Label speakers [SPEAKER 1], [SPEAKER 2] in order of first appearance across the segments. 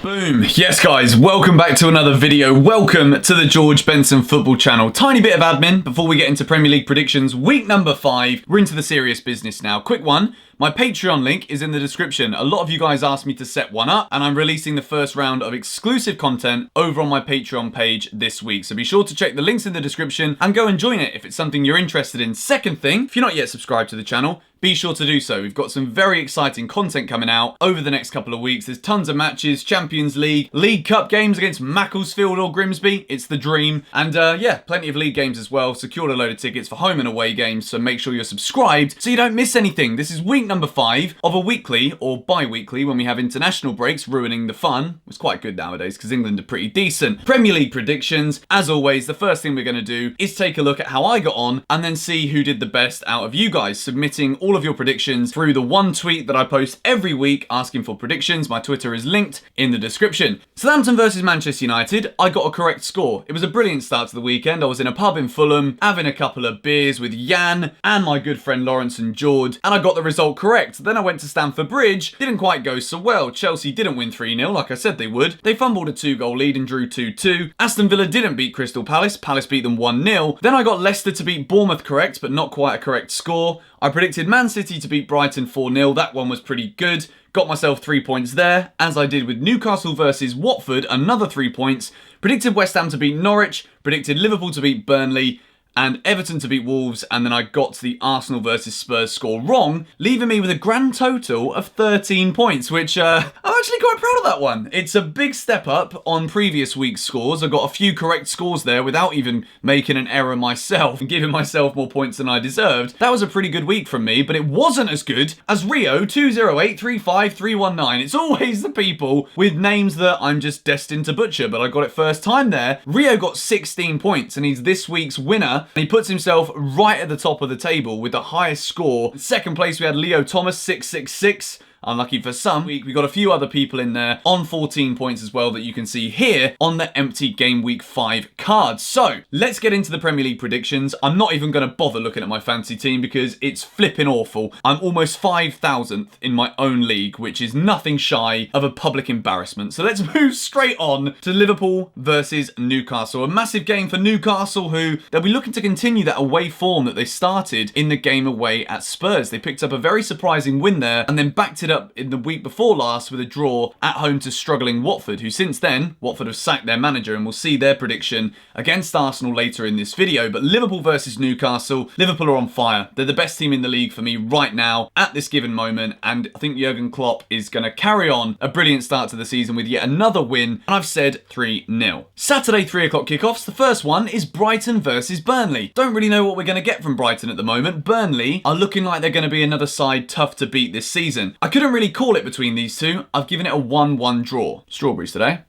[SPEAKER 1] Boom. Yes guys, welcome back to another video. Welcome to the George Benson Football Channel. Tiny bit of admin before we get into Premier League predictions. Week number 5. We're into the serious business now. Quick one. My Patreon link is in the description. A lot of you guys asked me to set one up, and I'm releasing the first round of exclusive content over on my Patreon page this week. So be sure to check the links in the description and go and join it if it's something you're interested in. Second thing, if you're not yet subscribed to the channel, be sure to do so. We've got some very exciting content coming out over the next couple of weeks. There's tons of matches, Champions League, League Cup games against Macclesfield or Grimsby. It's the dream. And yeah, plenty of league games as well. Secured a load of tickets for home and away games, so make sure you're subscribed so you don't miss anything. This is week number 5 of a weekly or bi-weekly when we have international breaks, ruining the fun. It's quite good nowadays because England are pretty decent. Premier League predictions. As always, the first thing we're going to do is take a look at how I got on and then see who did the best out of you guys, submitting all of your predictions through the one tweet that I post every week asking for predictions. My Twitter is linked in the description. Southampton versus Manchester United, I got a correct score. It was a brilliant start to the weekend. I was in a pub in Fulham having a couple of beers with Jan and my good friend Lawrence and George, and I got the result correct. Then I went to Stamford Bridge, didn't quite go so well. Chelsea didn't win 3-0 like I said they would. They fumbled a 2-goal lead and drew 2-2. Aston Villa didn't beat Crystal Palace. Palace beat them 1-0. Then I got Leicester to beat Bournemouth correct, but not quite a correct score. I predicted Man City to beat Brighton 4-0. That one was pretty good. Got myself 3 points there, as I did with Newcastle versus Watford, another 3 points. Predicted West Ham to beat Norwich. Predicted Liverpool to beat Burnley. And Everton to beat Wolves, and then I got the Arsenal versus Spurs score wrong, leaving me with a grand total of 13 points, which I'm actually quite proud of that one. It's a big step up on previous week's scores. I got a few correct scores there without even making an error myself and giving myself more points than I deserved. That was a pretty good week from me, but it wasn't as good as Rio 20835319. It's always the people with names that I'm just destined to butcher, but I got it first time there. Rio got 16 points, and he's this week's winner. He puts himself right at the top of the table with the highest score. In second place, we had Leo Thomas, 666. Unlucky for some. We got a few other people in there on 14 points as well that you can see here on the empty game week 5 card. So let's get into the Premier League predictions. I'm not even going to bother looking at my fantasy team because it's flipping awful. I'm almost 5,000th in my own league, which is nothing shy of a public embarrassment. So let's move straight on to Liverpool versus Newcastle. A massive game for Newcastle, who they'll be looking to continue that away form that they started in the game away at Spurs. They picked up a very surprising win there and then backed it up in the week before last with a draw at home to struggling Watford, who since then, Watford have sacked their manager, and we'll see their prediction against Arsenal later in this video. But Liverpool versus Newcastle, Liverpool are on fire. They're the best team in the league for me right now at this given moment, and I think Jurgen Klopp is going to carry on a brilliant start to the season with yet another win, and I've said 3-0. Saturday 3 o'clock kickoffs. The first one is Brighton versus Burnley. Don't really know what we're going to get from Brighton at the moment. Burnley are looking like they're going to be another side tough to beat this season. I couldn't really call it between these two. I've given it a 1-1 draw. Strawberries today.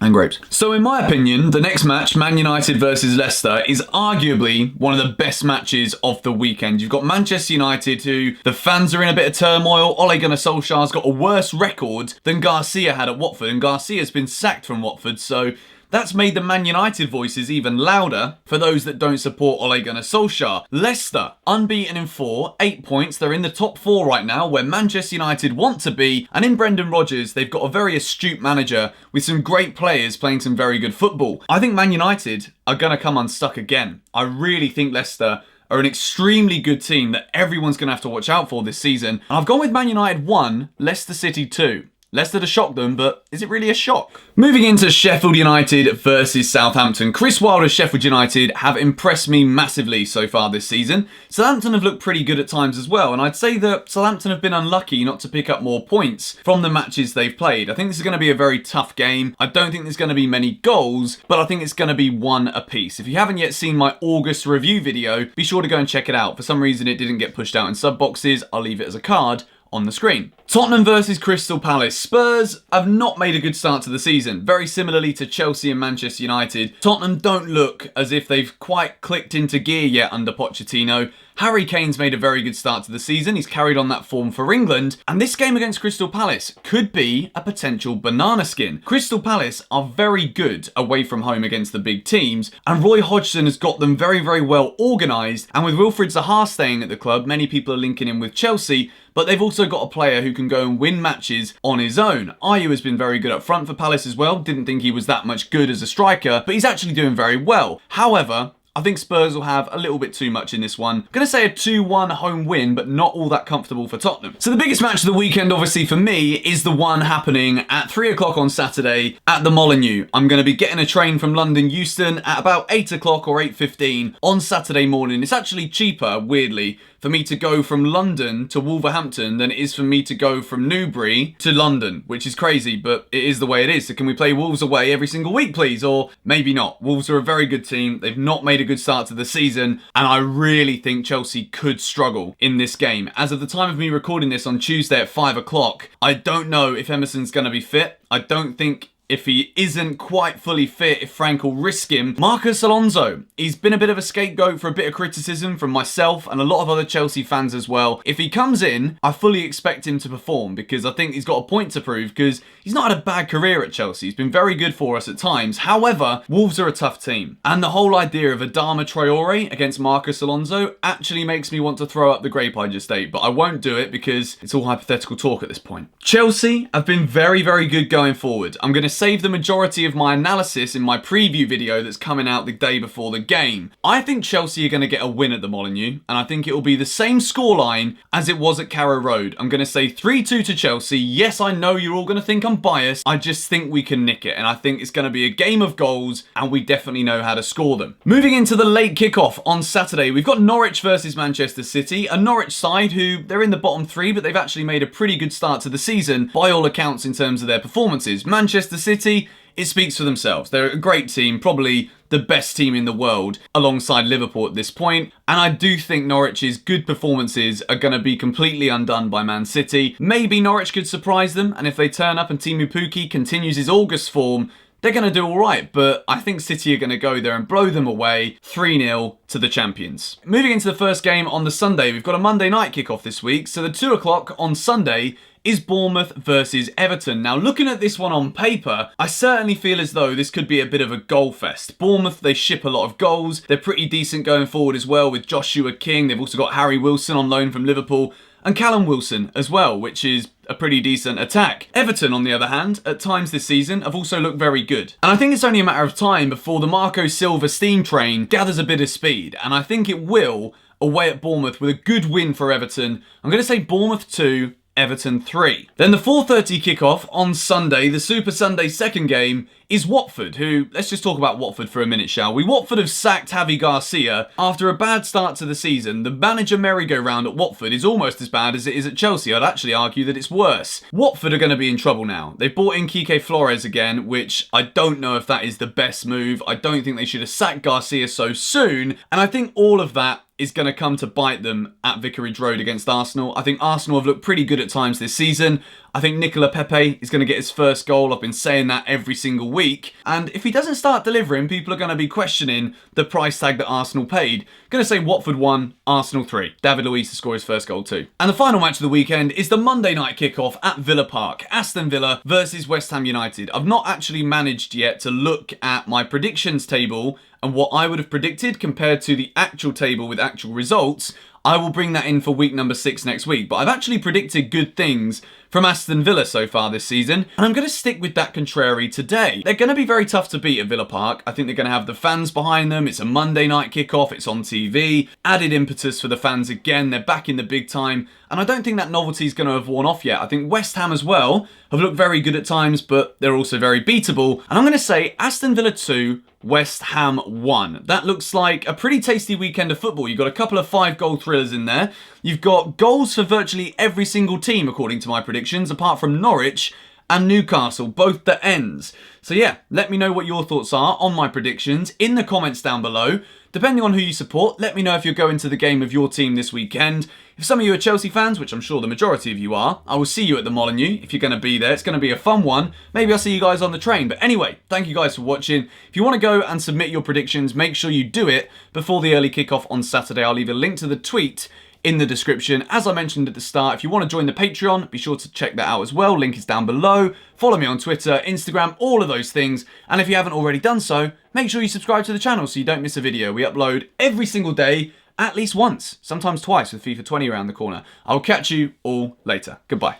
[SPEAKER 1] And grapes. So in my opinion, the next match, Man United versus Leicester, is arguably one of the best matches of the weekend. You've got Manchester United, who the fans are in a bit of turmoil. Ole Gunnar Solskjaer's got a worse record than Garcia had at Watford, and Garcia's been sacked from Watford, so that's made the Man United voices even louder for those that don't support Ole Gunnar Solskjaer. Leicester, unbeaten in 4, 8 points. They're in the top 4 right now, where Manchester United want to be. And in Brendan Rodgers, they've got a very astute manager with some great players playing some very good football. I think Man United are going to come unstuck again. I really think Leicester are an extremely good team that everyone's going to have to watch out for this season. And I've gone with Man United 1, Leicester City 2. Leicester to shock them, but is it really a shock? Moving into Sheffield United versus Southampton. Chris Wilder's Sheffield United have impressed me massively so far this season. Southampton have looked pretty good at times as well, and I'd say that Southampton have been unlucky not to pick up more points from the matches they've played. I think this is going to be a very tough game. I don't think there's going to be many goals, but I think it's going to be one apiece. If you haven't yet seen my August review video, be sure to go and check it out. For some reason, it didn't get pushed out in sub boxes. I'll leave it as a card on the screen. Tottenham versus Crystal Palace. Spurs have not made a good start to the season. Very similarly to Chelsea and Manchester United, Tottenham don't look as if they've quite clicked into gear yet under Pochettino. Harry Kane's made a very good start to the season. He's carried on that form for England. And this game against Crystal Palace could be a potential banana skin. Crystal Palace are very good away from home against the big teams. And Roy Hodgson has got them very, very well organised. And with Wilfried Zaha staying at the club, many people are linking him with Chelsea. But they've also got a player who can go and win matches on his own. Ayew has been very good up front for Palace as well. Didn't think he was that much good as a striker, but he's actually doing very well. However, I think Spurs will have a little bit too much in this one. I'm going to say a 2-1 home win, but not all that comfortable for Tottenham. So the biggest match of the weekend, obviously for me, is the one happening at 3 o'clock on Saturday at the Molineux. I'm going to be getting a train from London Euston at about 8 o'clock or 8:15 on Saturday morning. It's actually cheaper, weirdly, for me to go from London to Wolverhampton than it is for me to go from Newbury to London, which is crazy, but it is the way it is. So can we play Wolves away every single week, please? Or maybe not. Wolves are a very good team. They've not made a good start to the season, and I really think Chelsea could struggle in this game. As of the time of me recording this on Tuesday at 5 o'clock, I don't know if Emerson's going to be fit. I don't think if he isn't quite fully fit, if Frank will risk him. Marcus Alonso, he's been a bit of a scapegoat for a bit of criticism from myself and a lot of other Chelsea fans as well. If he comes in, I fully expect him to perform because I think he's got a point to prove because he's not had a bad career at Chelsea. He's been very good for us at times. However, Wolves are a tough team. And the whole idea of Adama Traore against Marcus Alonso actually makes me want to throw up the grape I just ate, but I won't do it because it's all hypothetical talk at this point. Chelsea have been very, very good going forward. I'm going to save the majority of my analysis in my preview video that's coming out the day before the game. I think Chelsea are going to get a win at the Molineux, and I think it will be the same scoreline as it was at Carrow Road. I'm going to say 3-2 to Chelsea. Yes, I know you're all going to think I'm biased. I just think we can nick it, and I think it's going to be a game of goals, and we definitely know how to score them. Moving into the late kickoff on Saturday, we've got Norwich versus Manchester City, a Norwich side who, they're in the bottom three, but they've actually made a pretty good start to the season, by all accounts in terms of their performances. Manchester City, it speaks for themselves. They're a great team, probably the best team in the world, alongside Liverpool at this point. And I do think Norwich's good performances are going to be completely undone by Man City. Maybe Norwich could surprise them, and if they turn up and Timu Pukki continues his August form, they're going to do all right, but I think City are going to go there and blow them away 3-0 to the champions. Moving into the first game on the Sunday, we've got a Monday night kickoff this week, so the 2 o'clock on Sunday is Bournemouth versus Everton. Now, looking at this one on paper, I certainly feel as though this could be a bit of a goal fest. Bournemouth, they ship a lot of goals. They're pretty decent going forward as well with Joshua King. They've also got Harry Wilson on loan from Liverpool and Callum Wilson as well, which is a pretty decent attack. Everton, on the other hand, at times this season, have also looked very good. And I think it's only a matter of time before the Marco Silva steam train gathers a bit of speed. And I think it will away at Bournemouth with a good win for Everton. I'm going to say Bournemouth 2, Everton 3. Then the 4:30 kickoff on Sunday, the Super Sunday second game, is Watford, who, let's just talk about Watford for a minute, shall we? Watford have sacked Javi Garcia after a bad start to the season. The manager merry-go-round at Watford is almost as bad as it is at Chelsea. I'd actually argue that it's worse. Watford are going to be in trouble now. They've brought in Kike Flores again, which I don't know if that is the best move. I don't think they should have sacked Garcia so soon, and I think all of that is going to come to bite them at Vicarage Road against Arsenal. I think Arsenal have looked pretty good at times this season. I think Nicola Pepe is going to get his first goal. I've been saying that every single week. And if he doesn't start delivering, people are going to be questioning the price tag that Arsenal paid. Going to say Watford 1, Arsenal 3. David Luiz to score his first goal too. And the final match of the weekend is the Monday night kickoff at Villa Park. Aston Villa versus West Ham United. I've not actually managed yet to look at my predictions table and what I would have predicted compared to the actual table with actual results. I will bring that in for week number 6 next week. But I've actually predicted good things from Aston Villa so far this season, and I'm going to stick with that contrary today. They're going to be very tough to beat at Villa Park. I think they're going to have the fans behind them. It's a Monday night kickoff. It's on TV. Added impetus for the fans again. They're back in the big time, and I don't think that novelty is going to have worn off yet. I think West Ham as well have looked very good at times, but they're also very beatable. And I'm going to say Aston Villa 2, West Ham 1. That looks like a pretty tasty weekend of football. You've got a couple of 5-goal thrillers in there. You've got goals for virtually every single team, according to my predictions, apart from Norwich and Newcastle, both the ends. So yeah, let me know what your thoughts are on my predictions in the comments down below. Depending on who you support, let me know if you're going to the game of your team this weekend. If some of you are Chelsea fans, which I'm sure the majority of you are, I will see you at the Molineux if you're going to be there. It's going to be a fun one. Maybe I'll see you guys on the train. But anyway, thank you guys for watching. If you want to go and submit your predictions, make sure you do it before the early kickoff on Saturday. I'll leave a link to the tweet in the description. As I mentioned at the start, if you want to join the Patreon, be sure to check that out as well. Link is down below. Follow me on Twitter, Instagram, all of those things. And if you haven't already done so, make sure you subscribe to the channel so you don't miss a video. We upload every single day, at least once, sometimes twice with FIFA 20 around the corner. I'll catch you all later. Goodbye.